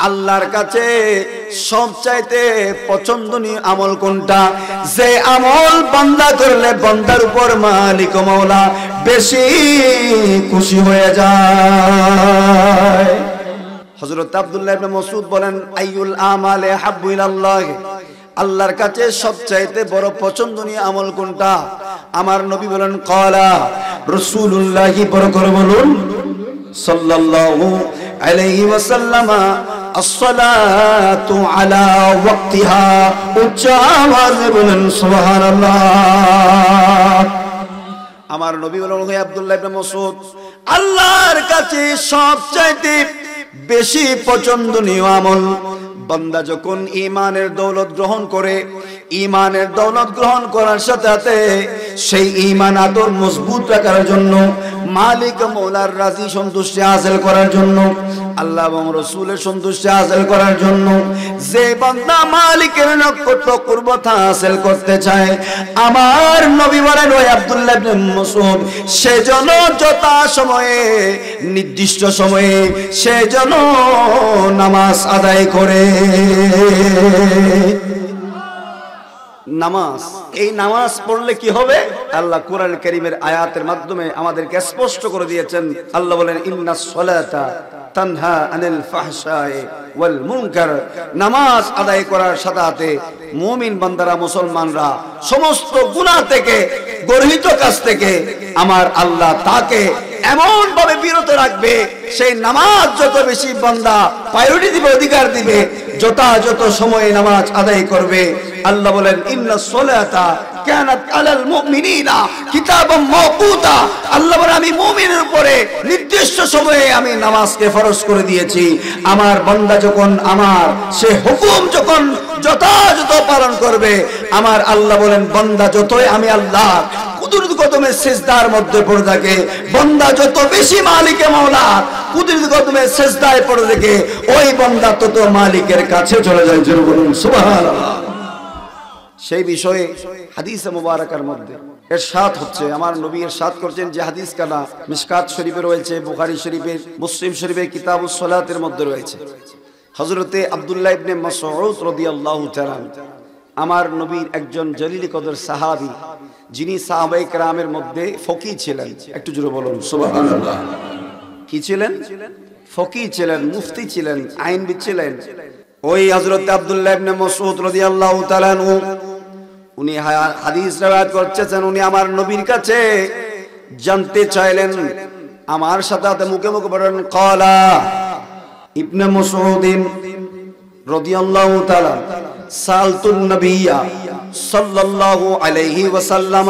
আল্লাহর কাছে সবচাইতে পছন্দনীয় আমল কোনটা? যে আমল বান্দা করলে বান্দার উপর মালিক ও মাওলা বেশি খুশি হয়ে যায়। হযরত আব্দুল্লাহ ইবনে মাসউদ বলেন, আইয়ুল আমালে হাব্বু ইলাল্লাহ, আল্লাহর কাছে সবচাইতে বড় পছন্দনীয় আমল কোনটা? আমার নবী বলেন, ক্বালা রাসূলুল্লাহ, বড় করে বলুন, সাল্লাল্লাহু আলাইহি ওয়াসাল্লাম, আসসালাতু আলা ওয়াক্তিহা। উচ্চ আওয়াজে বলেন সুবহানাল্লাহ। আমার নবী বলেন, হে আব্দুল্লাহ ইবনে মাসউদ, আল্লাহর কাছে সবচাইতে বেশি পছন্দনীয় আমল বান্দা যখন ঈমানের দৌলত গ্রহণ করে, ঈমানের দৌলত গ্রহণ করার সাথে সাথে সেই ঈমান আদর মজবুত রাখার জন্য, মালিক মওলার রাজি সন্তুষ্টি হাসিল করার জন্য, আল্লাহ এবং রাসূলের সন্তুষ্টি হাসিল করার জন্য যে বান্দা মালিকের নৈকট্য কুরবতা হাসিল করতে চায়, আমার নবী বলেন, ওই আব্দুল্লাহ ইবনে মাসউদ, সেজন্য যথা সময়ে, নির্দিষ্ট সময়ে সেজন্য নামাজ আদায় করে। নামাজ, এই নামাজ পড়লে কি হবে? আল্লাহ কোরআন কারীমের আয়াতের মাধ্যমে আমাদেরকে স্পষ্ট করে দিয়েছেন। আল্লাহ বলেন, ইন্নাস সালাতা তানহা আনিল ফাহশাই ওয়াল মুনকার। নামাজ আদায় করার সাথে সাথে মুমিন বান্দারা, মুসলমানরা সমস্ত গুনাহ থেকে, গর্হিত কাজ থেকে আমার আল্লাহ তাকে এমন ভাবে বিরত রাখবে, সেই নামাজ যত বেশি বান্দা প্রায়োরিটি দিবে, অধিকার দিবে, যথাযথ সময়ে নামাজ আদায় করবে। আল্লাহ বলেন, ইন্নাস সালাতা কানাত আলাল মুমিনিনা কিতাবাম মাওকুতা। আল্লাহ বলেন, আমি মুমিনের উপরে নির্দিষ্ট সময়ে আমি নামাজকে ফরজ করে দিয়েছি। আমার বান্দা যখন আমার সে হুকুম যখন যথাযথ পালন করবে, আমার আল্লাহ বলেন, বান্দা যতই আমি আল্লাহ কুদরত কদমে সিজদার মধ্যে পড়ে থাকে, বান্দা যত বেশি মালিকে মাওলা কুদরত কদমে সিজদায় পড়ে থাকে, ওই বান্দা তত মালিকের কাছে চলে যায়। জোরে বলুন সুবহানাল্লাহ। সেই বিষয়ে হাদিসে মুবারাকার মধ্যে ইরশাদ হচ্ছে, আমার নবী ইরশাদ করছেন যে হাদিস কানা মিশকাত শরীফে রয়েছে, বুখারী শরীফে, মুসলিম শরীফে কিতাবুস সালাতের মধ্যে রয়েছে। হযরতে আব্দুল্লাহ ইবনে মাসউদ রাদিয়াল্লাহু তাআলা, আমার নবীর একজন জলিল কদর সাহাবী, যিনি সাহাবায়ে কেরামের মধ্যে ফকি ছিলেন। একটু জোরে বলুন সুবহানাল্লাহ। কি ছিলেন? ফকি ছিলেন, মুফতি ছিলেন, আইনবিদ ছিলেন। ওই হযরত আব্দুল্লাহ ইবনে মাসউদ রাদিয়াল্লাহু তাআলা আনহু, উনি হাদিস riwayat করছেন, উনি আমার নবীর কাছে জানতে চাইলেন, আমার সাথে মুখে মুখে বলেন, ক্বালা ইবনে মাসউদ রাদিয়াল্লাহু তাআলা সালতুন নবিয়্যা সাল্লাল্লাহু আলাইহি ওয়াসাল্লাম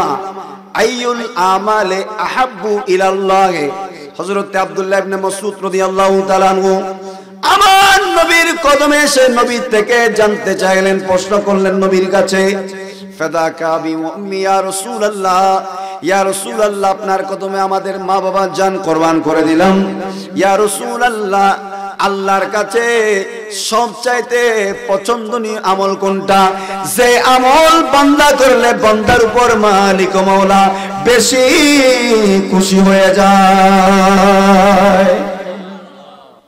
আইয়ুল আমালে আহাব্বু ইলাল্লাহ। হযরত আব্দুল্লাহ ইবনে মাসউদ রাদিয়াল্লাহু তাআলা আনহু আমার নবীর কদমে এসে নবীর থেকে জানতে চাইলেন, প্রশ্ন করলেন নবীর কাছে, ফাদাকা বি উম্মি ইয়া রাসূলুল্লাহ, ইয়া রাসূলুল্লাহ, আপনার কদমে আমাদের মা বাবা জান কুরবান করে দিলাম। ইয়া রাসূলুল্লাহ, আল্লাহর কাছে সবচাইতে পছন্দনীয় আমল কোনটা? যে আমল বান্দা করলে বান্দার উপর মালিক ও মাওলা বেশি খুশি হয়ে যায়।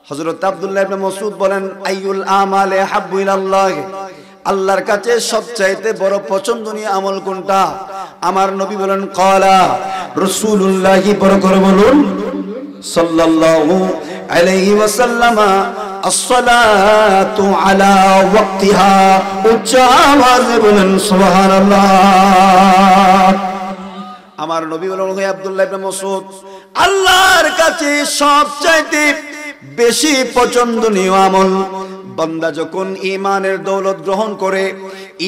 হযরত আব্দুল্লাহ ইবনে মাসউদ বলেন, আইয়ুল আমালে হাব্বু ইলাল্লাহ, আল্লাহর কাছে সবচাইতে বড় পছন্দনীয় আমল কোনটা? আমার নবী বলেন, ক্বালা রাসূলুল্লাহ, বড় করে বলুন, সাল্লাল্লাহু আলাইহি ওয়াসাল্লাম, আসসালাতু আলা ওয়াক্তিহা। উচ্চ আওয়াজে বলেন সুবহানাল্লাহ। আমার নবী বলেন, হে আব্দুল্লাহ ইবনে মাসউদ, আল্লাহর কাছে সবচাইতে বেশি পছন্দনীয় আমল বান্দা যখন ঈমানের দৌলত গ্রহণ করে,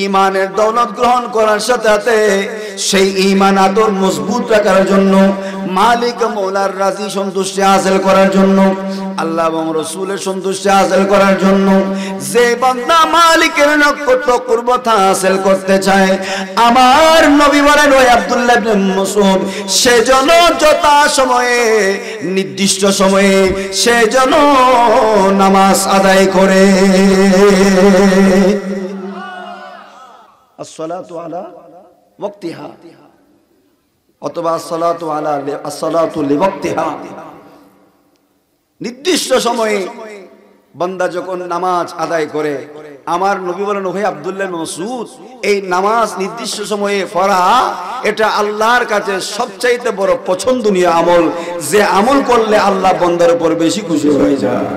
ঈমানের দৌলত গ্রহণ করার সাথে সাথে সেই ঈমান আদর মজবুত রাখার জন্য, মালিক মওলার রাজি সন্তুষ্টি হাসিল করার জন্য, আল্লাহ এবং রাসূলের সন্তুষ্টি হাসিল করার জন্য যে বান্দা মালিকের নৈকট্য কুরবতা হাসিল করতে চায়, আমার নবী বলেন, ওই আব্দুল্লাহ ইবনে মাসউদ, সেজন্য যথা সময়ে, নির্দিষ্ট সময়ে সেজন্য নামাজ আদায় করে। আসসালাতু আলা ওয়াক্তিহা অথবা আসসালাতু লিওয়াক্তিহা, নির্দিষ্ট সময়ে বান্দা যখন নামাজ আদায় করে, আমার নবী বলেন ওহে আব্দুল্লাহ ইবনে মাসউদ, এই নামাজ নির্দিষ্ট সময়ে পড়া এটা আল্লাহর কাছে সবচাইতে বড় পছন্দনীয় আমল, যে আমল করলে আল্লাহ বান্দার উপর বেশি খুশি হয়ে যায়।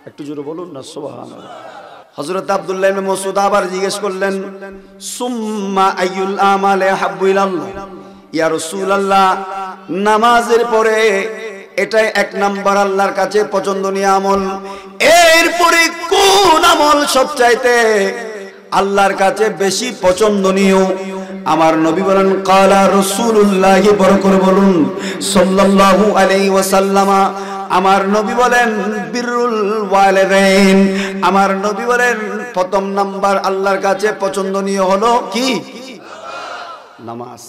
একটু জোরে বলুন না সুবহানাল্লাহ। হযরত আব্দুল্লাহ ইবনে মাসউদ আবার জিজ্ঞেস করলেন, সুম্মা আইয়ুল আমালি হাব্বু ইলাল্লাহ, ইয়া রাসূলুল্লাহ, নামাজের পরে এটাই এক নাম্বার আল্লাহর কাছে পছন্দনীয় আমল, এরপরে কোন আমল সবচাইতে আল্লাহর কাছে বেশি পছন্দনীয়? আমার নবী বলেন, ক্বালা রাসূলুল্লাহ, বড় করে বলুন সাল্লাল্লাহু আলাইহি ওয়াসাল্লাম, আমার নবী বলেন বিররুল ওয়ালিদাইন, আমার নবী বলেন প্রথম নাম্বার আল্লাহর কাছে পছন্দনীয় হলো কি? নামাজ।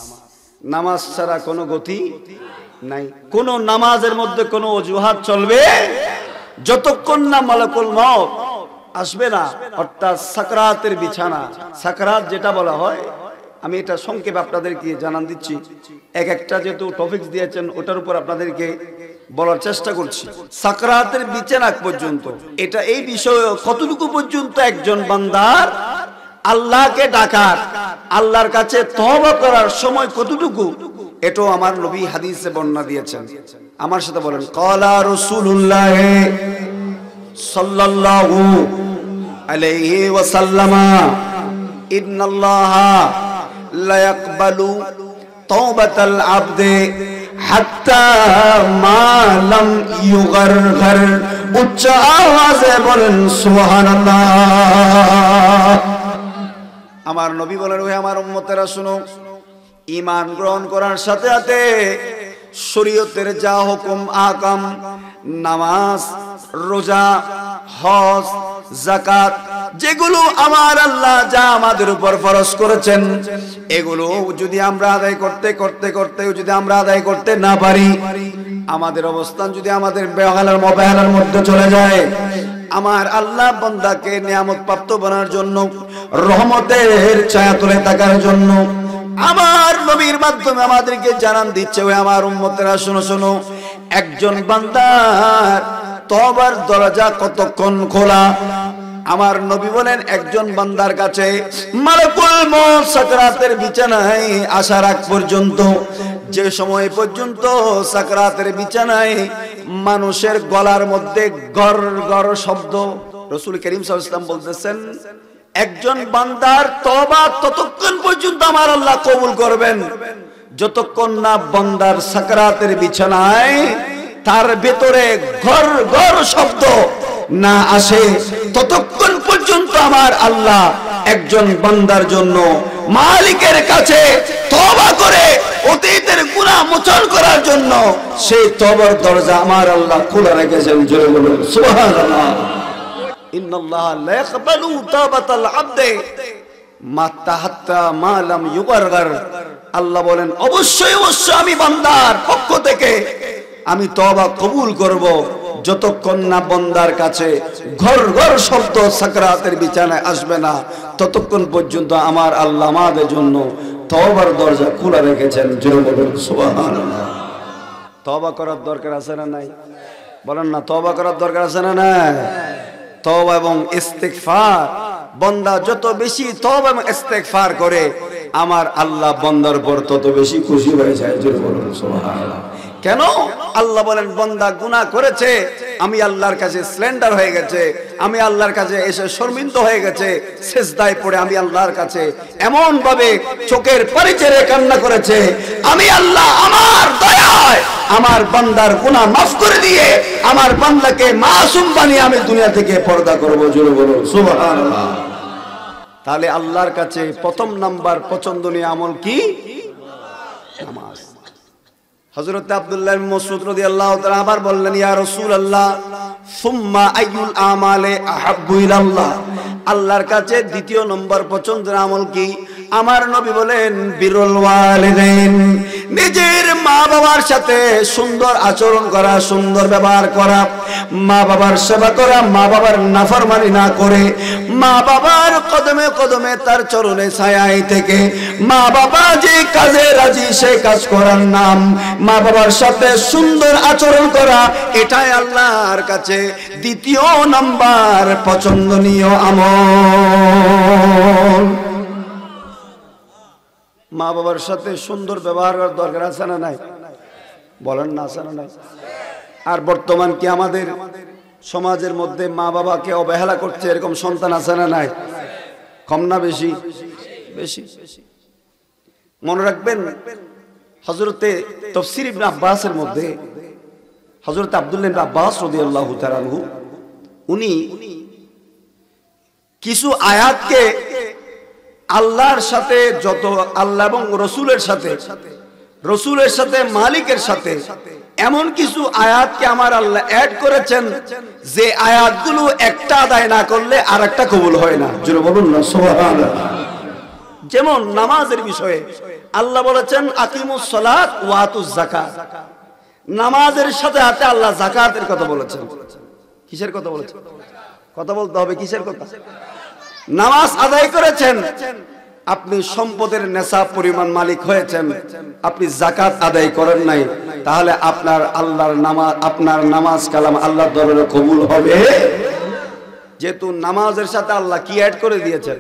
নামাজ ছাড়া কোনো গতি নাই, কোন নামাজের মধ্যে কোনো অজুহাত চলবে যতক্ষণ না মালাকুল মউত আসবে না, অর্থাৎ সাকরাতের বিছানা। সাকরাত যেটা বলা হয়, আমি এটা সংক্ষেপে আপনাদেরকে জানান দিচ্ছি, এক একটা যেহেতু টপিকস দিয়েছেন ওটার উপর আপনাদেরকে বলার চেষ্টা করছি। সাকরাতের বিছানা পর্যন্ত এটা এই বিষয়ে কতটুকু পর্যন্ত একজন বান্দার আল্লাহকে ডাকার, আল্লাহর কাছে তওবা করার সময় কতটুকু, এটাও আমার নবী হাদিসে বর্ণনা দিয়েছেন। আমার সাথে বলেন, ক্বালা রাসূলুল্লাহ সাল্লাল্লাহু আলাইহি ওয়াসাল্লাম, ইন্নাল্লাহা লা ইয়াকবালু তাওবাতাল আবদি হাত্তা মা লাম ইউগারগার। উচ্চ আওয়াজে বলেন সুবহানাল্লাহ। আমার নবী বলেন, ওহে আমার উম্মতেরা শুনো, ঈমান গ্রহণ করার সাথে সাথে শরীয়তের যা হুকুম আহকাম, নামাজ, রোজা, হজ, যাকাত, যেগুলো আমার আল্লাহ যা আমাদের উপর ফরজ করেছেন, এগুলো যদি আমরা আদায় করতে করতে করতে যদি আমরা আদায় করতে না পারি, আমাদের অবস্থান যদি আমাদের অবহেলার মধ্যে চলে যায়, আমার আল্লাহ বান্দাকে নিয়ামত প্রাপ্ত বানার জন্য, রহমতের ছায়া তলে থাকার জন্য আমার নবীর মাধ্যমে আমাদেরকে জানান দিচ্ছে, ওই আমার উম্মতেরা শোনো শোনো, একজন বান্দার তওবার দরজা কতক্ষণ খোলা? আমার নবী বলেন, একজন বান্দার কাছে মালাকুল মউত সাকরাতের বিছানায় আসার আগ পর্যন্ত, যে সময় পর্যন্ত সাকরাতের বিছানায় মানুষের গলার মধ্যে গর গর শব্দ, রাসূল করিম সাল্লাল্লাহু আলাইহি ওয়াসাল্লাম বলতেছেন, একজন বান্দার তওবা ততক্ষণ পর্যন্ত আমার আল্লাহ কবুল করবেন যতক্ষণ না বান্দার সাকরাতের বিছানায় তার ভেতরে ঘর ঘর শব্দ না আসে, ততক্ষণ পর্যন্ত আমার আল্লাহ একজন বান্দার জন্য মালিকের কাছে তওবা করে অতীতের গুনাহ মোচন করার জন্য সেই তওবার দরজা আমার আল্লাহ খোলা রেখেছেন। জোরে বলুন সুবহানাল্লাহ। ইন্নাল্লাহা লা ইয়াকবালু তাওবাতাল আবদি হাত্তা মা লাম ইউগারগার। আল্লাহ বলেন, অবশ্যই অবশ্যই আমি বান্দার পক্ষ থেকে আমি তওবা কবুল করব যতক্ষণ না বান্দার কাছে ঘর ঘর শব্দ সাকরাতের বিছানায় আসবে না, ততক্ষণ পর্যন্ত আমার আল্লাহ আমাদের জন্য তওবার দরজা খোলা রেখেছেন। জোরে বলুন সুবহানাল্লাহ। তওবা করার দরকার আছে না নাই? বলেন না, তওবা করার দরকার আছে না নাই? তওবা এবং ইস্তিগফার, বান্দা যত বেশি তওবা এবং ইস্তিগফার করে আমার আল্লাহ বান্দার উপর তত বেশি খুশি হয়ে যায়। জোরে বলুন সুবহানাল্লাহ। কেন? আল্লাহ বলেন, বান্দা গুনাহ করেছে, আমি আল্লাহর কাছে স্লেন্ডার হয়ে গেছে, আমি আল্লাহর কাছে এসে শর্মিন্দা হয়ে গেছে, সিজদায় পড়ে আমি আল্লাহর কাছে এমন ভাবে চোখের পানি ছেড়ে কান্না করেছে, আমি আল্লাহ আমার দয়ায় আমার বান্দার গুনাহ মাফ করে দিয়ে আমার বান্দাকে মাসুম বানিয়ে আমি দুনিয়া থেকে পর্দা করব। জোরে বলুন সুবহানাল্লাহ। তাহলে আল্লাহর কাছে প্রথম নাম্বার পছন্দনীয় আমল কি? নামাজ। হযরত আব্দুল্লাহ ইবনে মাসউদ রাদিয়াল্লাহু তাআলা আবার বললেন, ইয়া রাসূলুল্লাহ সুম্মা আইয়ুল আমালি আহাব্বু ইলাল্লাহ, আল্লাহর কাছে দ্বিতীয় নম্বর পছন্দের আমল কি? আমার নবী বলেন, বিরুল ওয়ালিদাইন, নিজের মা বাবার সাথে সুন্দর আচরণ করা, সুন্দর ব্যবহার করা, মা বাবার সেবা করা, মা বাবার নাফরমানি না করে, মা বাবার কদমে কদমে তার চরণে ছায়ায় থেকে মা বাবা যে কাজে রাজি সেই কাজ করার নাম মা বাবার সাথে সুন্দর আচরণ করা। এটাই আল্লাহর কাছে দ্বিতীয় নাম্বার পছন্দনীয় আমল। মা বাবার সাথে সুন্দর ব্যবহার করার দরকার আছে না নাই? বলেন না, আছে না নাই? আর বর্তমান কি আমাদের সমাজের মধ্যে মা বাবাকে অবহেলা করছে এরকম সন্তান আছে না নাই? কম না বেশি? বেশি। মনে রাখবেন, হযরতে তাফসীর ইবনে আব্বাসের মধ্যে হযরত আব্দুল্লাহ ইবনে আব্বাস রাদিয়াল্লাহু তাআলা আনহু উনি কিছু আয়াতকে আল্লাহর সাথে, যত আল্লাহ এবং রসুলের সাথে মালিকের সাথে এমন কিছু আয়াতকে আমার আল্লাহ অ্যাড করেছেন যে আয়াতগুলো একটা আদায় না করলে আর একটা কবুল হয় না। জোরে বলুন না সুবহানাল্লাহ। যেমন নামাজের বিষয়ে আল্লাহ বলেছেন আকিমুস সালাত ওয়া আতুজ যাকাত। নামাজের সাথে সাথে আল্লাহ যাকাতের কথা বলেছেন। কিসের কথা বলেছেন? কথা বলতে হবে, কিসের কথা? নামাজ আদায় করেছেন, আপনি সম্পদের নেশাব পরিমাণ মালিক হয়েছেন, আপনি যাকাত আদায় করেন নাই, তাহলে আপনার নামাজ কালাম আল্লাহর দরবারে কবুল হবে? যেহেতু নামাজের সাথে আল্লাহ কি অ্যাড করে দিয়েছেন?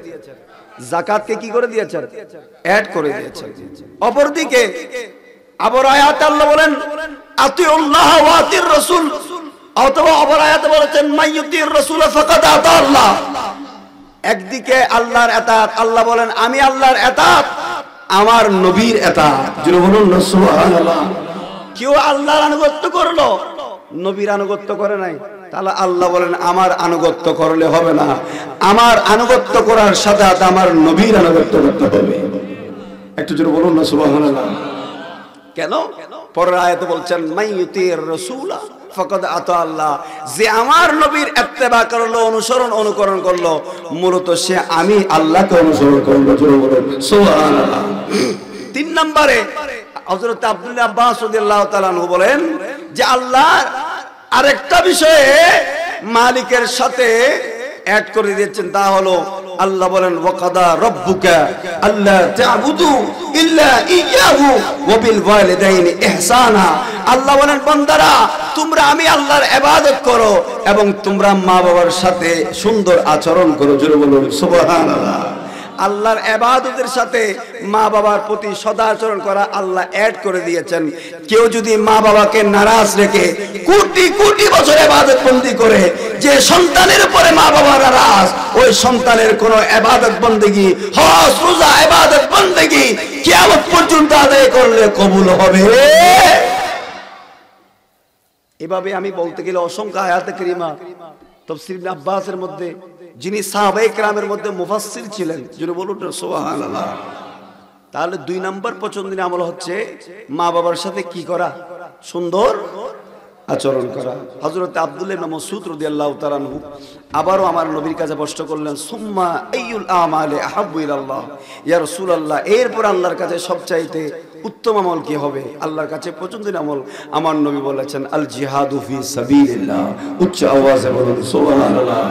যাকাতকে কি করে দিয়েছেন? অ্যাড করে দিয়েছেন। অপরদিকে আবার আয়াতে আল্লাহ বলেন আতিউল্লাহ ওয়া আতির রাসূল, অথবা আবার আয়াতে বলেছেন মাইয়ুতির রাসূল ফাকাদ আতা আল্লাহ। একদিকে আল্লাহর এতাত, আল্লাহ বলেন আমি আল্লাহর এতাত, আমার নবীর এতাত। জোরে বলুন না সুবহানাল্লাহ। কেউ আল্লাহর আনুগত্য করলো, নবীর আনুগত্য করে নাই, তাহলে আল্লাহ বলেন আমার আনুগত্য করলে হবে না, আমার আনুগত্য করার সাথে সাথে আমার নবীর আনুগত্য করতে হবে। একটু জোরে বলুন না সুবহানাল্লাহ। কেন? পরের আয়াতে বলছেন মাইয়ুতির রাসূলা ফাকাদ আতা আল্লাহ, যে আমার নবীর ইত্তেবা করলো, অনুকরণ করলো, মূলত সে আমি আল্লাহকে অনুসরণ করলো। জোরে বলুন সুবহানাল্লাহ। 3 নম্বরে হযরত আব্দুল্লাহ আব্বাস রাদিয়াল্লাহু তাআলা আনহু বলেন যে আল্লাহর আরেকটা বিষয়ে মালিকের সাথে অ্যাড করে দিয়েছেন, তা হলো আল্লাহ বলেন ওয়াকাদা রাব্বুকা আল্লা তা'বুদু ইল্লা ইয়াহু ওয়া বিল ওয়ালিদাইনি ইহসানা। আল্লাহ বলেন বান্দারা তোমরা আমি আল্লাহর ইবাদত করো এবং তোমরা মা বাবার সাথে সুন্দর আচরণ করো। জোরে বলুন সুবহানাল্লাহ। আল্লাহর ইবাদতের সাথে মা বাবার প্রতি সদাচরণ করা আল্লাহ অ্যাড করে দিয়েছেন। কেউ যদি মা বাবাকে নারাজ রেখে কোটি কোটি বছর ইবাদত বন্দি করে, যে সন্তানের উপরে মা বাবা নারাজ, ওই সন্তানের কোনো ইবাদত বন্দেগী, হজ রোজা ইবাদত বন্দেগী কিয়ামত পর্যন্ত আদায় করলে কবুল হবে। এভাবে আমি বলতে গেলে অসংখ্য আয়াতে কারিমা তাফসীর ইবনে আব্বাসের মধ্যে, যিনি সাহাবায়ে কেরামের মধ্যে মুফাসসির ছিলেন, যিনি বলুন সুবহানাল্লাহ। তাহলে 2 নম্বর পছন্দের আমল হচ্ছে মা বাবার সাথে কি করা? সুন্দর আচরণ করা। হযরত আব্দুল্লাহ ইবনে মাসউদ রাদিয়াল্লাহু তাআলা আনহু আবারও আমার নবীর কাছে প্রশ্ন করলেন সুম্মা আইয়ুল আমালি আহাব্বু ইলাল্লাহ, ইয়া রাসূলুল্লাহ, এরপর আল্লাহর কাছে সবচাইতে উত্তম আমল কি হবে, আল্লাহর কাছে পছন্দের আমল? আমার নবী বলেছেন আল জিহাদু ফি সাবিলিল্লাহ। উচ্চ আওয়াজে বলুন সুবহানাল্লাহ।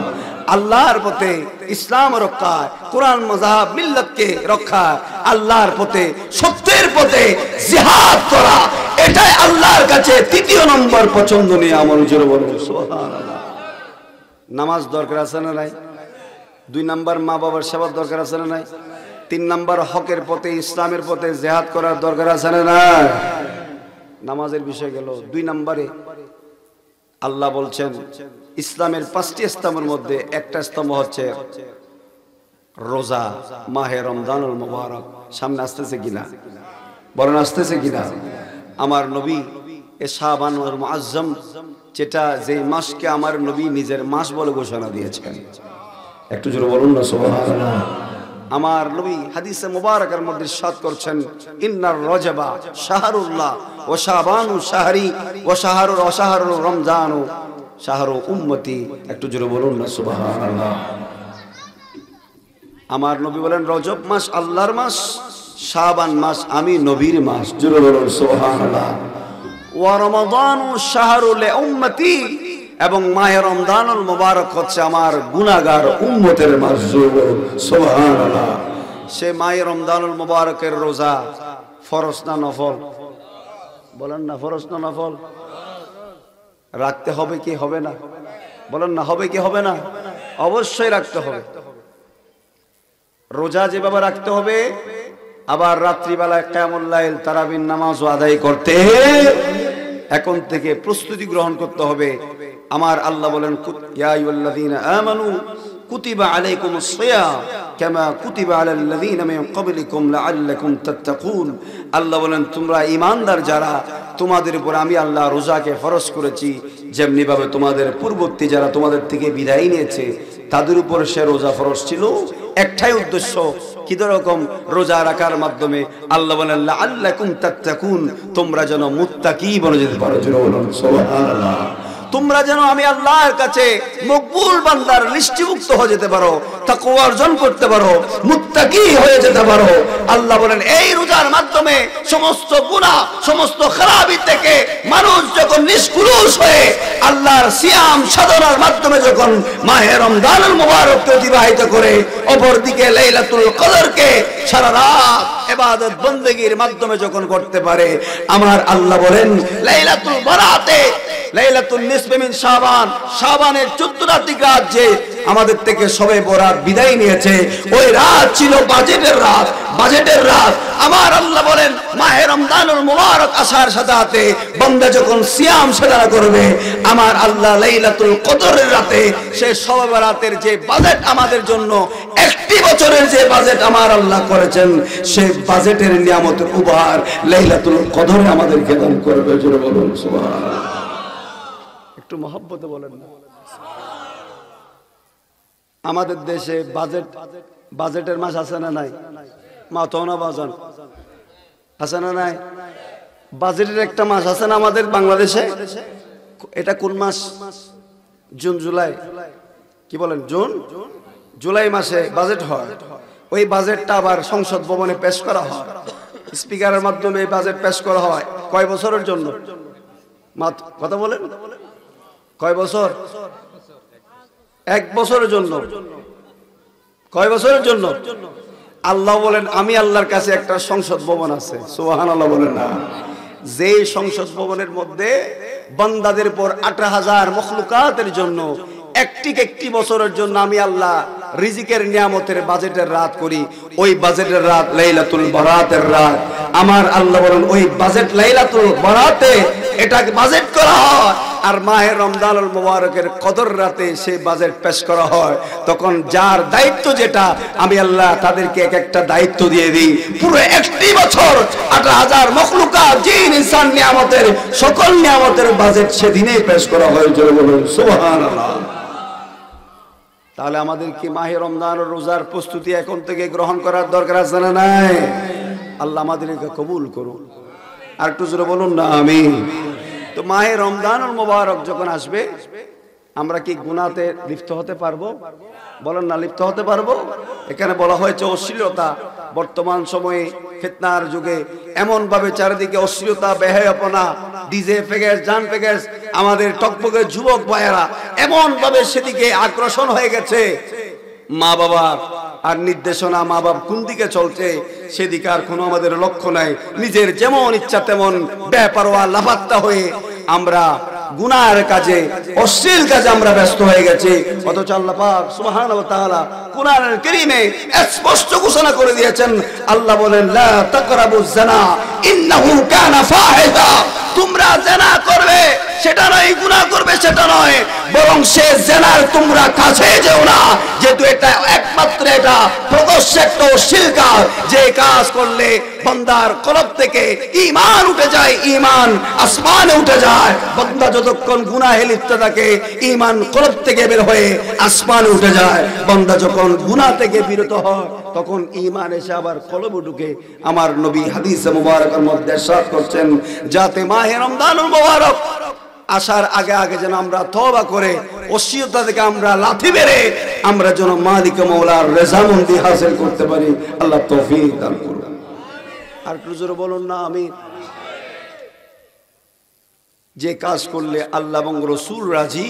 আল্লাহর পথে ইসলাম রক্ষা, কোরআন মাযহাব মিল্লাতকে রক্ষা, আল্লাহর পথে সত্যের পথে জিহাদ করা, এটাই আল্লাহর কাছে 3 নম্বর পছন্দনীয় আমল। জোরে বলুন সুবহানাল্লাহ। নামাজ দরকার আছে না নাই? 2 নম্বর মা বাবার সেবার দরকার আছে না নাই? 3 নম্বর হকের পথে ইসলামের পথে জিহাদ করার দরকার আছে না নাই? নামাজের বিষয় গেল। 2 নম্বরে আল্লাহ বলছেন ইসলামের 5টি স্তম্ভের মধ্যে একটা স্তম্ভ হচ্ছে রোজা। মাহে রমজানুল মুবারক সামনে আসতেছে কিনা? বলেন আসতেছে কিনা? আমার নবী এ শাবানুল মুআজ্জম, যেটা যে মাসকে আমার নবী নিজের মাস বলে ঘোষণা দিয়েছেন। একটু জোরে বলুন না সুবহানাল্লাহ। আমার নবী হাদিসে মুবারকের মধ্যে ইরশাদ করছেন ইন্নার রজবা শাহরুল্লাহ ওয়া শাবানু শাহরি ওয়া শাহরুর রমজানু শাহরু উম্মতি। একটু জোরে বলুন না সুবহানাল্লাহ। আমার নবী বলেন রজব মাস আল্লাহর মাস, শাবান মাস আমি নবীর মাস, জোরে বলুন সুবহানাল্লাহ। ওয়া রমাদানু শাহরুল উম্মতি, এবং মাহে রমজানুল মুবারক হচ্ছে আমার গুনাহগার উম্মতের মাস, জোরে বলুন সুবহানাল্লাহ। সে মাহে রমজানুল মুবারকের রোজা ফরজ না নফল? বলেন না, ফরজ না নফল? রাখতে হবে কি হবে না? বলেন না, হবে কি হবে না? অবশ্যই রাখতে হবে। রোজা যেভাবে রাখতে হবে, আবার রাত্রিবেলায় কিয়ামুল লাইল তারাবির নামাজও আদায় করতে এখন থেকে প্রস্তুতি গ্রহণ করতে হবে। আমার আল্লাহ বলেন, ইয়া আইয়ুহাল্লাযীনা আমানু কুতিবা আলাইকুমুস সিয়াম কামা কুতিবা আলাল লাযীনা মিন ক্বাবলিকুম লাআল্লাকুম তাত্তাকুন। আল্লাহ বলেন, তোমরা ঈমানদার যারা, তোমাদের উপর আমি আল্লাহ রোজাকে ফরজ করেছি যেমনি ভাবে তোমাদের পূর্ববর্তী যারা তোমাদের থেকে বিদায় নিয়েছে তাদের উপর সে রোজা ফরজ ছিল। একটাই উদ্দেশ্য, কি রকম? রোজা রাখার মাধ্যমে আল্লাহ বলেন লাআল্লাকুম তাত্তাকুন, তোমরা যেন মুত্তাকি বনে যেতে পারো, সুবহানাল্লাহ। তোমরা যেন আমি আল্লাহর কাছে মকবুল বান্দার লিস্টিভুক্ত হয়ে যেতে পারো, তাকওয়া অর্জন করতে পারো, মুত্তাকি হয়ে যেতে পারো। আল্লাহ বলেন, এই রোজার মাধ্যমে সমস্ত গুনাহ, সমস্ত খারাপি থেকে মানুষ যখন নিষ্কুলুষ হয়ে আল্লাহর সিয়াম সাধনার মাধ্যমে যখন মাহে রমজানুল মুবারককে অতিবাহিত করে, অপরদিকে লাইলাতুল কদরকে সারা রাত ইবাদত বندگির মাধ্যমে যখন করতে পারে, আমার আল্লাহ বলেন লাইলাতুল বারাতে, লাইলাতুল নিসফে মিন শাবান, শাবানের 14 রাত যে আমাদের থেকে সবে বরাত বিদায় নিয়েছে, ওই রাত ছিল বাজেটের রাত, বাজেটের রাত। আমার আল্লাহ বলেন মাহে রমজানুল মুবারক আসার সাথে বান্দা যখন সিয়াম সাধনা করবে, আমার আল্লাহ লাইলাতুল কদরের রাতে সে সবে বরাতের যে বাজেট আমাদের জন্য একটি বছরের যে বাজেট আমার আল্লাহ করেছেন, সেই বাজেটের নিয়ামতের উপহার লাইলাতুল কদরে আমাদেরকে দান করবে, জোরে বলুন সুবহানাল্লাহ। একটু মহব্বতে বলেন না। আমাদের দেশে বাজেটের মাস আছে না নাই? মাতনা বাজান আছে না নাই? বাজেটের একটা মাস আছে না আমাদের বাংলাদেশে? এটা কোন মাস? জুন জুলাই, কি বলেন? জুন জুলাই মাসে বাজেট হয়। ওই বাজেটটা আবার সংসদ ভবনে পেশ করা হয়, স্পিকারের মাধ্যমে এই বাজেট পেশ করা হয়। কয় বছরের জন্য? কথা বলেন, কয় বছর? 1 বছরের জন্য। কয় বছরের জন্য? আল্লাহ বলেন আমি আল্লাহর কাছে একটা সংসদ ভবন আছে, সুবহানাল্লাহ বলেন না? যে সংসদ ভবনের মধ্যে বান্দাদের উপর 18,000 মখলুকাতের জন্য একটি বছরের জন্য আমি আল্লাহ রিজিকের নিয়ামতের বাজেটের রাত করি। ওই বাজেটের রাত লাইলাতুল বারাতের রাত। আমার আল্লাহ বলেন ওই বাজেট লাইলাতুল বারাতে এটাকে বাজেট করা হয়, আর মাহে রমজানুল মুবারকের কদর রাতে সেই বাজেট পেশ করা হয়। তখন যার দায়িত্ব যেটা, আমি আল্লাহ তাদেরকে এক একটা দায়িত্ব দিয়ে দিই। পুরো একটি বছর 18,000 মখলুকাত জিন ইনসান নিয়ামতের সকল নিয়ামতের বাজেট সেদিনেই পেশ করা হয়, জোরে বলুন সুবহানাল্লাহ। তাহলে আমাদের কি মাহে রমজানের রোজার প্রস্তুতি এখন থেকে গ্রহণ করার দরকার আছে না নাই? আল্লাহ আমাদেরকে কবুল করুন। আর একটু জোরে বলুন না আমিন। তো মাহে রমজানুল মুবারক যখন আসবে, আমরা কি গুনাহতে লিপ্ত হতে পারবো? বলেন না, লিপ্ত হতে পারবো? এখানে বলা হয়েছে অশ্লীলতা। বর্তমান সময়ে ফিতনার যুগে এমন ভাবে চারিদিকে অশ্লীলতা, বেহায়াপনা, ডিজে ফেগেস, জান ফেগেস, আমাদের টকবকে যুবক ভাইয়েরা এমন ভাবে সেদিকে আগ্রাসন হয়ে গেছে। মা বাবা আর নির্দেশনা, মা বাবা কোন দিকে চলছে সেদিকে আর কোনো আমাদের লক্ষ্য নাই। নিজের যেমন ইচ্ছা তেমন বেপরোয়া লাপাত্তা হয়ে আমরা গুনাহের কাজে, অশ্লীল কাজে আমরা ব্যস্ত হয়ে গেছি। অথচ আল্লাহ পাক সুবহানাহু ওয়া তাআলা কুরআনুল কারীমে স্পষ্ট ঘোষণা করে দিয়েছেন। আল্লাহ বলেন লা তাকরাবুজ জিনা ইন্নাহু কানা ফাহিশা। তোমরা জিনা করবে সেটা নয়, গুনাহ করবে সেটা নয়, বরং সে জিনার তোমরা কাছে যেও না, যেহেতু এটা একমাত্র এটা প্রকাশ্য একটা অশ্লীল কাজ, যে কাজ করলে বান্দার কলব থেকে ঈমান উঠে যায়, ঈমান আসমানে উঠে যায়। বান্দা যতক্ষণ গুনাহে লিপ্ত থাকে, ঈমান কলব থেকে বের হয়ে আসমানে উঠে যায়। বান্দা যখন গুনাহ থেকে বিরত হয়, তখন ঈমান এসে আবার কলবে ঢুকে। আমার নবী হাদিসে মুবারকের মধ্যে ইরশাদ করছেন, যাতে মাহে রমজানুল মুবারক আসার আগে আগে যেন আমরা তওবা করে অশ্লীলতা থেকে আমরা লাথি মেরে আমরা যেন মালিক মাওলার রেজামন্দি হাসিল করতে পারি। আল্লাহ তৌফিক দান করুন। আর একটু জোরে বলুন না আমিন। যে কাজ করলে আল্লাহ এবং রাসূল রাজি,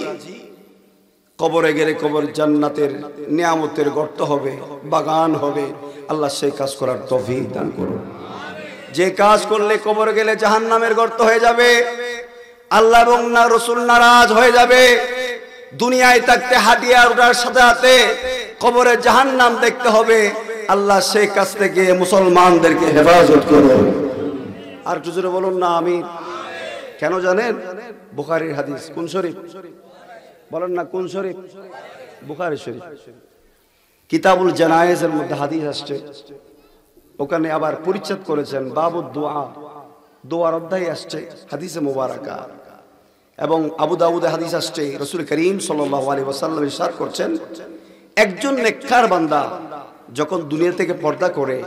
কবরে গেলে কবর জান্নাতের নিয়ামতের গর্ত হবে, বাগান হবে। আল্লাহ সেই কাজ করার তৌফিক দান করুন। যে কাজ করলে কবরে গেলে জাহান্নামের গর্ত হয়ে যাবে, আল্লাহ এবং রাসূল নারাজ হয়ে যাবে, দুনিয়ায় থাকতে হাঁটিয়ে ওঠার সাথে সাথে কবরে জাহান্নাম দেখতে হবে, আল্লাহ সেই কাজ থেকে মুসলমানদেরকে হেফাজত করুন। আর একটু জোরে বলুন না আমিন। কেন জানেন? বুখারীর হাদিস। কোন শরীফ বলেন না? কোন শরীফ? বুখারী শরীফ কিতাবুল জানায়েজের মধ্যে হাদিস আসছে। ওখানে আবার পরিচ্ছেদ করেছেন বাবুদ দোয়া, দোয়ার অধ্যায় আসছে হাদিসে মুবারাকা। এবং আবু দাউদে হাদিস আসছে, রাসূল করিম সাল্লাল্লাহু আলাইহি ওয়াসাল্লাম ইরশাদ করছেন, একজন নেককার বান্দা যখন দুনিয়া থেকে পর্দা করে,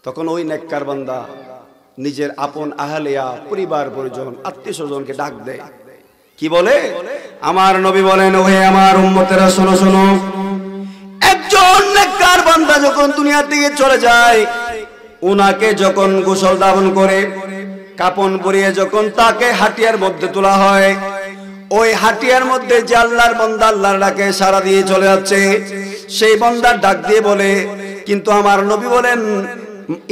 তখন ওই নেককার বান্দা নিজের আপন আহলিয়া, পরিবার পরিজন, আত্মীয় স্বজনকে ডাক দেয়। কি বলে? আমার নবী বলেন, ওহে আমার উম্মতেরা শোনো শোনো, একজন নেককার বান্দা যখন দুনিয়া থেকে চলে যায়, উনাকে যখন গোসল দাফন করে, কাপন পরিয়ে যখন তাকে হাটিয়ার মধ্যে তোলা হয়, ওই হাটিয়ার মধ্যে যে আল্লাহর বান্দা আল্লাহর ডাকে সাড়া দিয়ে চলে যাচ্ছে, সেই বান্দার ডাক দিয়ে বলে, কিন্তু আমার নবী বলেন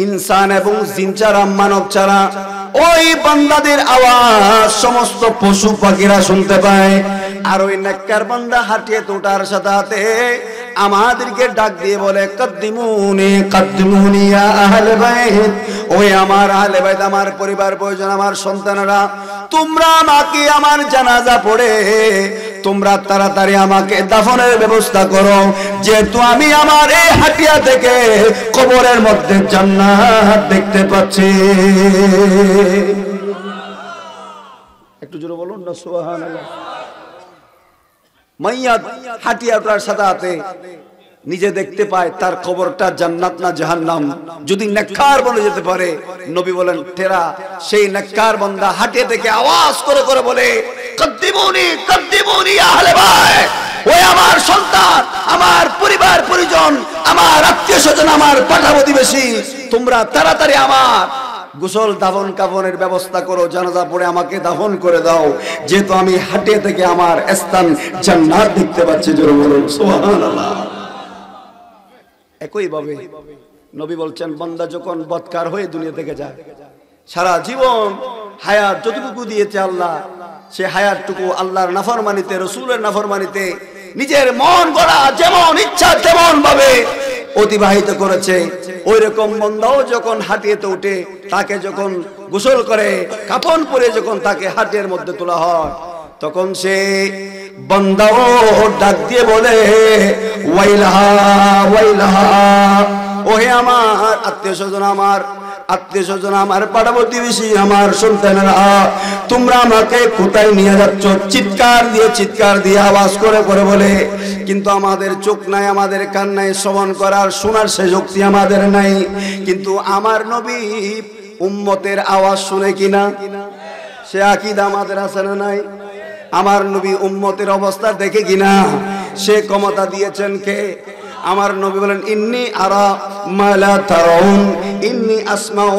ইনসান এবং জিন ছাড়া, মানব ছাড়া ওই বান্দাদের আওয়াজ সমস্ত পশু পাখিরা শুনতে পায়। আর ওই নেককার বান্দা হাঁটিয়ে তোটার সাথে সাথে আমাদেরকে ডাক দিয়ে বলে, কদ্দিমুনি কদ্দিমুনি ইয়া আহলে বাইত, ওই আমার আহলে বাইত, আমার পরিবার পরিজন, আমার সন্তানেরা, তোমরা আমাকে আমার জানাজা পড়ে তোমরা তাড়াতাড়ি আমাকে দাফনের ব্যবস্থা করো, যেহেতু আমি আমার এই হাটিয়া থেকে কবরের মধ্যে জান্নাত দেখতে পাচ্ছি। একটু জোরে বলুন না সুবহানাল্লাহ। মাইয়াত হাটিয়াটার সাথে সাথে নিজে দেখতে পায় তার কবরটা জান্নাত না জাহান্নাম। যদি নেককার বলে যেতে পারে, নবী বলেন তেরা সেই নেককার বান্দা হাটিয়ে থেকে আওয়াজ করে করে বলে, কদ্দিমুনি কদ্দিমুনি আহলে বাইত, ওই আমার সন্তান, আমার পরিবার পরিজন, আমার আত্মীয় স্বজন, আমার পাড়া প্রতিবেশী, তোমরা তাড়াতাড়ি আমার গোসল দাফন কাফনের ব্যবস্থা করো, জানাজা পড়ে আমাকে দাফন করে দাও, যেহেতু আমি হাটিয়ে থেকে আমার স্থান জান্নাত দেখতে পাচ্ছি। জোরে বলুন সুবহানাল্লাহ। একই ভাবে নবী বলছেন, বান্দা যখন বদকার হয়ে দুনিয়া থেকে যায়, সারা জীবন হায়াত যতটুকু দিয়েছে আল্লাহ, সে হায়াতটুকু আল্লাহর নাফরমানিতে, রাসূলের নাফরমানিতে নিজের মন গড়া যেমন ইচ্ছা তেমন ভাবে অতিবাহিত করেছে, ওই রকম বান্দাও যখন হাঁটিয়েতে উঠে, তাকে যখন গোসল করে কাফন পরে যখন তাকে হাটিয়ার মধ্যে তোলা হয়, তখন সে বান্দাও ডাক দিয়ে বলে, ওয়াইলাহা ওয়াইলাহা, ওহে আমার আত্মীয় স্বজন, আমার আত্মীয় স্বজন, আমার পাড়া প্রতিবেশী, আমার সন্তানেরা, তোমরা আমাকে কোথায় নিয়ে যাচ্ছ? চিৎকার দিয়ে আওয়াজ করে করে বলে, কিন্তু আমাদের চোখ নাই, আমাদের কান নাই, শ্রবণ করার শোনার সে শক্তি আমাদের নাই। কিন্তু আমার নবী উম্মতের আওয়াজ শুনে কিনা, সে আকীদা আমাদের আছে না নাই? আমার নবী উম্মতের অবস্থা দেখে কিনা, সে ক্ষমতা দিয়েছেন কে? আমার নবী বলেন, ইন্নী আরা মা লা তারাউন, ইন্নী আসমাউ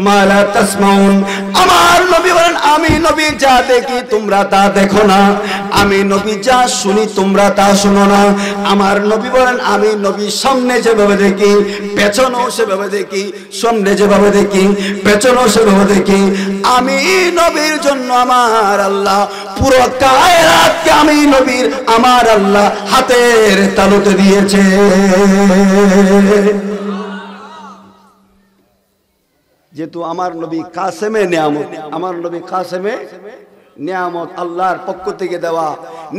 মা লা তাসমাউন। আমার নবী বলেন, আমি নবী যা দেখি তোমরা তা দেখো না, আমি নবী যা শুনি তোমরা তা শুনো না। আমার নবী বলেন, আমি নবী সামনে যেভাবে দেখি পেছনেও সেভাবে দেখি, সামনে যেভাবে দেখি পেছনেও সেভাবে দেখি। আমি নবীর জন্য আমার আল্লাহ পুরো কায়নাতকে আমি নবীর আমার আল্লাহ হাতের তালুতে দিয়েছে। যেহেতু আমার নবী কাসেমে নিয়ামত, আমার নবী কাসেমে নিয়ামত, আল্লাহর পক্ষ থেকে দেওয়া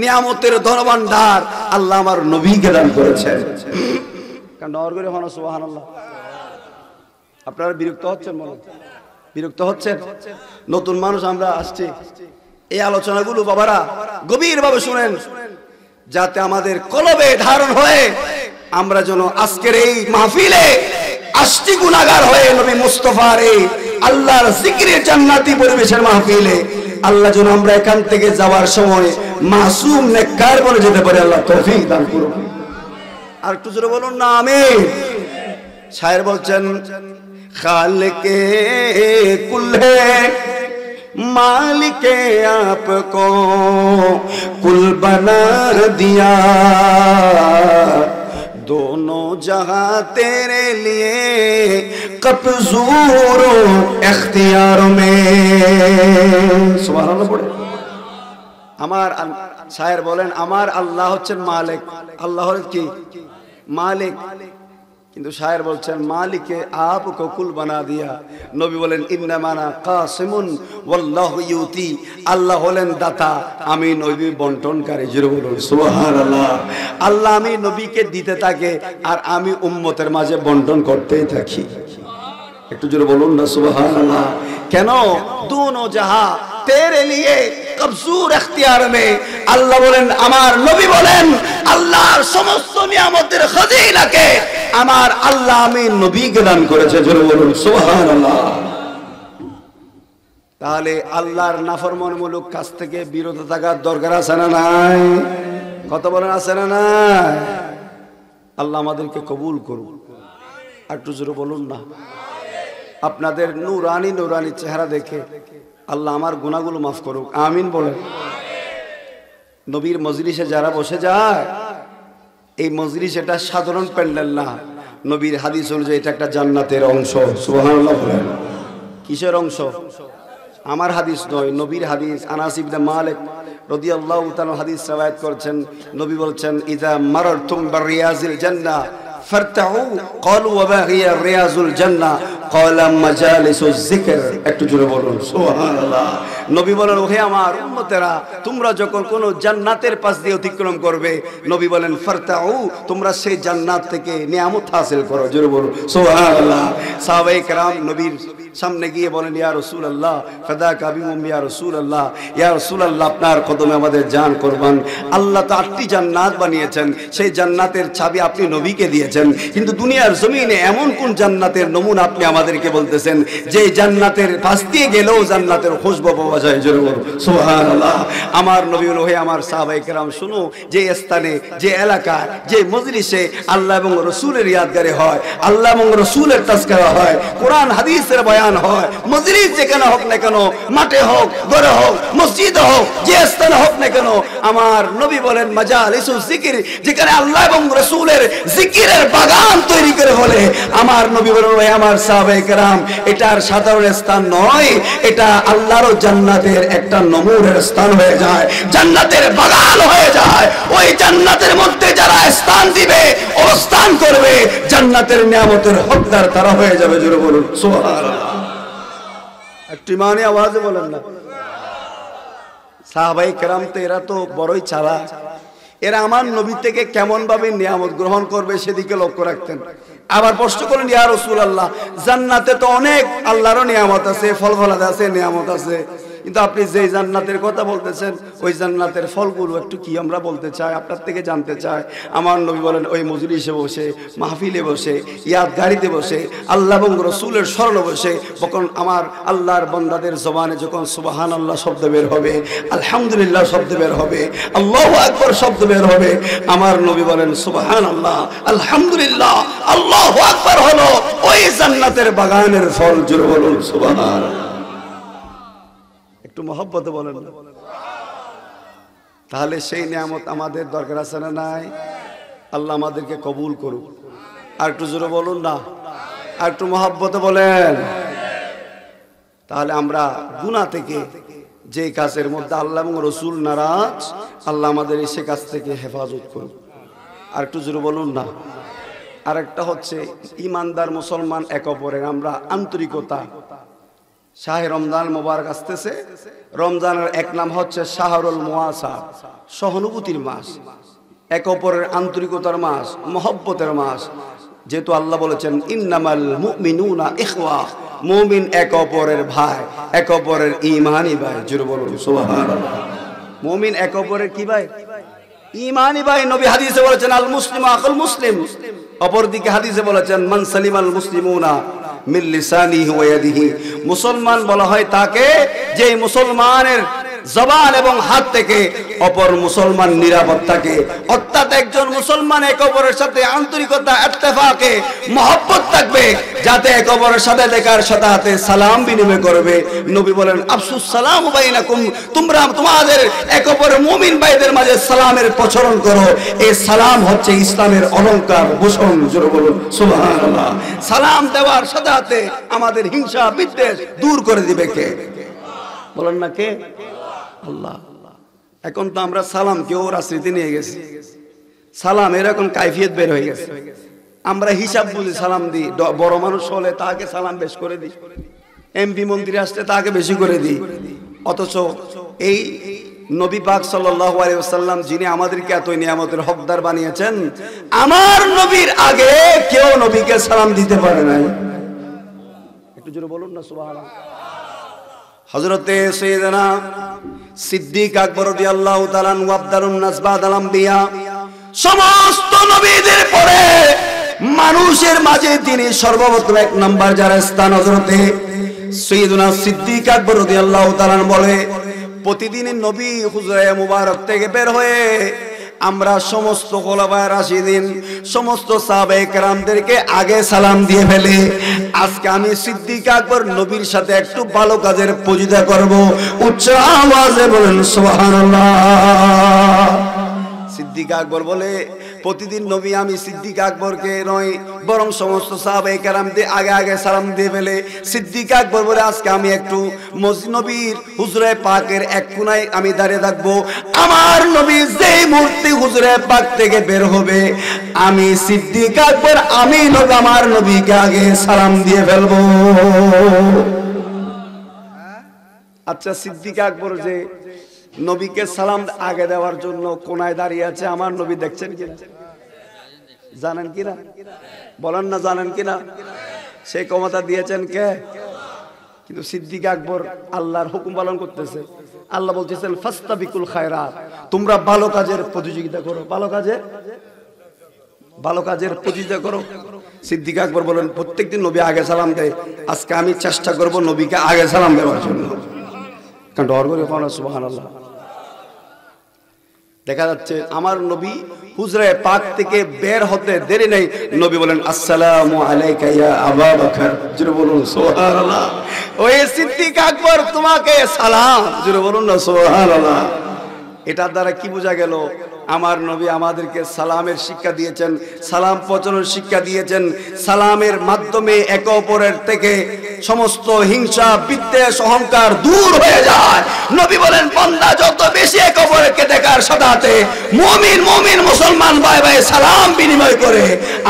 নিয়ামতের ধনভাণ্ডার আল্লাহ আমার নবীকে দান করেছেন। কারণ করে হন সুবহানাল্লাহ। আপনারা বিরক্ত হচ্ছেন? মনে বিরক্ত হচ্ছেন? নতুন মানুষ আমরা আসছি, এই আলোচনাগুলো বাবারা গভীরভাবে শুনেন, যাতে আমাদের কলবে ধারণ হয়ে আমরা যেন আজকের এই মাহফিলে আশটি গুনাহগার হয়ে নবী মুস্তাফার এই আল্লাহর জিকিরের জান্নাতি পরিবেশের মাহফিলে আল্লাহ যেন আমরা এখান থেকে যাওয়ার সময় মাসুম নেককার বলে যেতে পারে। আল্লাহ তৌফিক দান করুন। আর একটু জোরে বলুন না আমিন। শায়ের বলছেন, खालिके कुल है, मालिके आपको कुल बना दिया, दोनों जहां तेरे लिए कब्ज़ूर इख्तियार में। सुबहानाल्लाह पढ़े। আমার শায়ের বলেন আমার আল্লাহ হচ্ছেন মালিক, আল্লাহর কি মালিক, কিন্তু শায়ের বলছেন মালিকে আপকো কুল বানা দিয়া। নবী বলেন ইন্নামানা কাসিমুন ওয়াল্লাহু ইউতি, আল্লাহ হলেন দাতা, আমি নবী বন্টনকারী। জোরে বলুন সুবহানাল্লাহ। আল্লাহ আমি নবীকে দিতে থাকে আর আমি উম্মতের মাঝে বন্টন করতেই থাকি। একটু জোরে বলুন না সুবহানাল্লাহ। কেন? দুনো জাহাं तेरे लिए कब्ज़ूर इख्तियार में। আল্লাহ বলেন, আমার নবী বলেন আল্লাহর সমস্ত নিয়ামতের খাজিনাকে আমার আল্লাহ আমি নবীকে দান করেছে। জোরে বলুন সুবহানাল্লাহ। তাহলে আল্লাহর নাফরমানমূলক কাজ থেকে বিরত থাকার দরকার আছে না নাই? কত বলেন আছে না নাই? আল্লাহ আমাদেরকে কবুল করুন। একটু জোরে বলুন না। আপনাদের নূরানি নূরানি চেহারা দেখে আল্লাহ আমার গুনাহগুলো মাফ করুক, আমিন বলেন। নবীর মজলিসে যারা বসে যায়, এই মজলিস এটা সাধারণ প্যান্ডেল না, নবীর হাদিস অনুযায়ী এটা একটা জান্নাতের অংশ। সুবহানাল্লাহ বলেন। কিসের অংশ? আমার হাদিস নয়, নবীর হাদিস। আনাস ইবনে মালিক রাদিয়াল্লাহু তাআলা হাদিস রওয়ায়াত করেছেন, নবী বলছেন ইযা মারারতুম বিরিয়াজিল জান্নাহ ফারতাউ, ক্বালু ওয়া মা হিয়া রিয়াজুল জান্নাহ, ক্বালা মাজালিসুজ যিকর। একটু জোরে বলুন সুবহানাল্লাহ। নবী বলেন, ওহে আমার উম্মতেরা, তোমরা যখন কোন জান্নাতের পাশ দিয়ে অতিক্রম করবে, নবী বলেন ফারতাউ, তোমরা সেই জান্নাত থেকে নিয়ামত হাসিল করো। জোরে বলুন সুবহানাল্লাহ। সাহাবায়ে কেরাম নবীর সামনে গিয়ে বলেন, ইয়া রাসূলুল্লাহ ফাদাকা বিউম, ইয়া রাসূলুল্লাহ, ইয়া রাসূলুল্লাহ আপনার কদমে আমাদের জান কুরবান। আল্লাহ তো 8টি জান্নাত বানিয়েছেন, সেই জান্নাতের চাবি আপনি নবীকে দিয়েছেন, কিন্তু দুনিয়ার জমিনে এমন কোন জান্নাতের নমুনা আপনি আমাদেরকে বলতেছেন যে জান্নাতের পাশ দিয়ে গেলেও জান্নাতের খুশবু পাওয়া যায়? জোরে বলুন সুবহানাল্লাহ। আমার নবী বলেন, হে আমার সাহাবায়ে কেরাম শুনো, যে স্থানে, যে এলাকায়, যে মজলিসে আল্লাহ এবং রাসূলের ইয়াদগারি হয়, আল্লাহ এবং রাসূলের তাজকিরা হয়, কোরআন হাদিসের বয়ান হয়, মজলিস যেখানে হোক না কেন, মাঠে হোক, ঘরে হোক, মসজিদে হোক, যে স্থানে হোক না কেন, আমার নবী বলেন মাজালিসুজ যিকর, যেখানে আল্লাহ এবং রাসূলের জিকিরের বাগান তৈরি করে বলে, আমার নবী বলেন, হে আমার সাহাবায়ে কেরাম, এটার সাধারণ স্থান নয়, এটা আল্লাহর জান্নাতের একটা নমুনের স্থান হয়ে যায়, জান্নাতের বাগান হয়ে যায়। ওই জান্নাতের মধ্যে যারা স্থান দিবে, অবস্থান করবে, জান্নাতের নিয়ামতের হকদার তারা হয়ে যাবে। জোরে বলুন সুবহানাল্লাহ। একটু ইমানি আওয়াজে বলেন না। সাহাবায়ে কেরাম তো এরা তো বড়ই চালাক, এরা আমার নবী থেকে কেমন ভাবে নিয়ামত গ্রহণ করবে সেদিকে লক্ষ্য রাখতেন। আবার প্রশ্ন করেন, ইয়া রাসূলুল্লাহ জান্নাতে তো অনেক আল্লাহর নিয়ামত আছে, ফল ফলাদ আছে, নিয়ামত আছে, কিন্তু আপনি যে জান্নাতের কথা বলতেছেন ওই জান্নাতের ফলগুলো একটু কি আমরা বলতে চাই, আপনার থেকে জানতে চাই। আমার নবী বলেন, ওই মজলিসে বসে, মাহফিলে বসে, ইয়াদগারিতে বসে, আল্লাহ এবং রাসূলের স্মরণে বসে, যখন আমার আল্লাহর বান্দাদের জবানে যখন সুবহানাল্লাহ শব্দ বের হবে, আলহামদুলিল্লাহ শব্দ বের হবে, আল্লাহু আকবার শব্দ বের হবে, আমার নবী বলেন সুবহানাল্লাহ, আলহামদুলিল্লাহ, আল্লাহু আকবার হলো ওই জান্নাতের বাগানের ফল। জোরে বলুন সুবহানাল্লাহ। একটু মহব্বতে বলেন না। তাহলে সেই নিয়ামত আমাদের দরকার আছে না নাই? আল্লাহ আমাদেরকে কবুল করুক। আর একটু জোরে বলুন না, আর একটু মহব্বতে বলেন। তাহলে আমরা গুনাহ থেকে, যে কাজের মধ্যে আল্লাহ এবং রাসূল নারাজ, আল্লাহ আমাদের সে কাজ থেকে হেফাজত করুক। আর একটু জোরে বলুন না। আর একটা হচ্ছে ইমানদার মুসলমান এক অপরের আমরা আন্তরিকতা। শাহে রমজান মোবারক আসতেছে, রমজানের এক নাম হচ্ছে শাহরুল মুআসা, সহানুভূতির মাস, এক অপরের আন্তরিকতার মাস, মহব্বতের মাস। যেহেতু আল্লাহ বলেছেন ইন্নামাল মুমিনুনা ইখওয়া, মুমিন এক অপরের ভাই, এক অপরের ঈমানি ভাই। জোরে বলুন সুবহানাল্লাহ। মুমিন এক অপরের কি ভাই? ঈমানি ভাই। নবী হাদিসে বলেছেন আল মুসলিমু আকুল মুসলিম। অপরদিকে হাদিসে বলেছেন মান সালিমাল মুসলিমুনা মিন লিসানিহি ওয়া ইয়াদিহি। মুসলমান বলা হয় তাকে যে মুসলমানের জবান এবং হাত থেকে অপর মুসলমান নিরাপদ থাকে। অর্থাৎ একজন মুসলমান এক অপরের সাথে আন্তরিকতা, ইত্তেফাকে, মহব্বত থাকবে, যাতে এক অপরের সাথে দেখার সাথে হাতে সালাম বিনিময় করবে। নবী বলেন আফসুস সালাম বাইনাকুম, তোমরা তোমাদের এক অপরের মুমিন ভাইদের মাঝে সালামের প্রচলন করো। এই সালাম হচ্ছে ইসলামের অলংকার, ভূষণ। জোরে বলুন সুবহানাল্লাহ। সালাম দেওয়ার সাথে সাথে আমাদের হিংসা বিদ্বেষ দূর করে দিবে কে? বলেন না কে? আল্লাহ। এখন তো আমরা সালাম কেউ রাজনীতি নিয়ে গেছি, সালাম এরকম কাইফিয়ত বের হয়ে গেছে। আমরা হিসাব বুঝে সালাম দিই, বড় মানুষ হলে তাকে সালাম বেশ করে দিই, এমপি মন্ত্রী আসলে তাকে বেশি করে দিই। অথচ এই নবী পাক সাল্লাল্লাহু আলাইহি ওয়াসাল্লাম যিনি আমাদেরকে এত নিয়ামতের হকদার বানিয়েছেন, আমার নবীর আগে কেউ নবীকে সালাম দিতে পারে নাই। একটু জোরে বলুন না সুবহানাল্লাহ। হযরতে সাইয়েদনা সিদ্দিক আকবর রাদিয়াল্লাহু তাআলা আনহু আফদালুন নাস বাদাল আম্বিয়া, সমস্ত নবীদের পরে মানুষের মাঝে তিনি সর্বপ্রথম এক নাম্বার যার স্থান। হযরতে সাইয়েদনা সিদ্দিক আকবর রাদিয়াল্লাহু তাআলা বলে, প্রতিদিন নবী হুজরে মুবারক থেকে বের হয়ে আমরা সমস্ত খোলাফায়ে রাশিদিন, সমস্ত সাহাবায়ে কেরামদেরকে আগে সালাম দিয়ে ফেলে। আজকে আমি সিদ্দিক আকবর নবীর সাথে একটু ভালো কাজের পূজিতা করব। উচ্চ আওয়াজে বলেন সুবহানাল্লাহ। সিদ্দিক আকবর বলে, প্রতিদিন নবী আমি সিদ্দিক আকবরকে নয় বরং সমস্ত সাহাবায়ে কেরামদের আগে আগে সালাম দিয়ে ফেলে। সিদ্দিক আকবর বলে, আজকে আমি একটু মসজিদ নবীর হুজরে পাকের এক কোণায় আমি দাঁড়িয়ে থাকবো। আমার নবী যেই মুহূর্তে হুজরে পাক থেকে বের হবে, আমি সিদ্দিক আকবর আমি নবী আমার নবীকে আগে সালাম দিয়ে ফেলবো। আচ্ছা, সিদ্দিক আকবর যে নবীকে সালাম আগে দেওয়ার জন্য কোনায় দাঁড়িয়ে আছে, আমার নবী দেখছেন কিনা? জানেন কিনা? বলেন না, জানেন কিনা? সেই ক্ষমতা দিয়েছেন কে? কিন্তু সিদ্দিক আকবর আল্লাহর হুকুম পালন করতেছে। আল্লাহ বলতেছেন ফাস্তাবিকুল খায়রাত, তোমরা ভালো কাজের প্রতিযোগিতা করো, ভালো কাজের প্রতিযোগিতা করো। সিদ্দিক আকবর বলেন, প্রত্যেকদিন নবী আগে সালাম দেয়, আজকে আমি চেষ্টা করব নবীকে আগে সালাম দেওয়ার জন্য। কারণ ডর করে কোন সুবহানাল্লাহ। দেখা যাচ্ছে আমার নবী হুজরে পাক থেকে বের হতে দেরি নেই, নবী বলেন আসসালামু আলাইকা ইয়া আবু বকর। জোরে বলুন সুবহানাল্লাহ। ওই সিদ্দিক আকবর তোমাকে সালাম। জোরে বলুন না সুবহানাল্লাহ। এটার দ্বারা কি বোঝা গেল? আমার নবী আমাদেরকে সালামের শিক্ষা দিয়েছেন, সালাম প্রচলনের শিক্ষা দিয়েছেন। সালামের মাধ্যমে একে অপরের থেকে সমস্ত হিংসা বিদ্বেষ অহংকার দূর হয়ে যায়। নবী বলেন, বান্দা যত বেশি একে অপরকে দেখার সাথে মুমিন মুসলমান ভাই ভাই সালাম বিনিময় করে,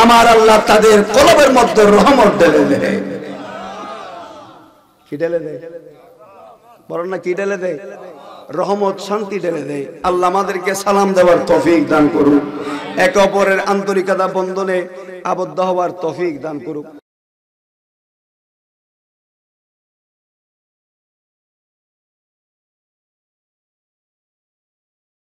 আমার আল্লাহ তাদের কলবের মধ্যে রহমত ঢেলে দেয়। কি ঢেলে দেয়? বলেন না, কি ঢেলে দেয়? রহমত, শান্তি ঢেলে দেয়। আল্লাহ আমাদেরকে সালাম দেওয়ার তৌফিক দান করুক, একে অপরের আন্তরিকতা বন্ধনে আবদ্ধ হওয়ার তৌফিক দান করুক।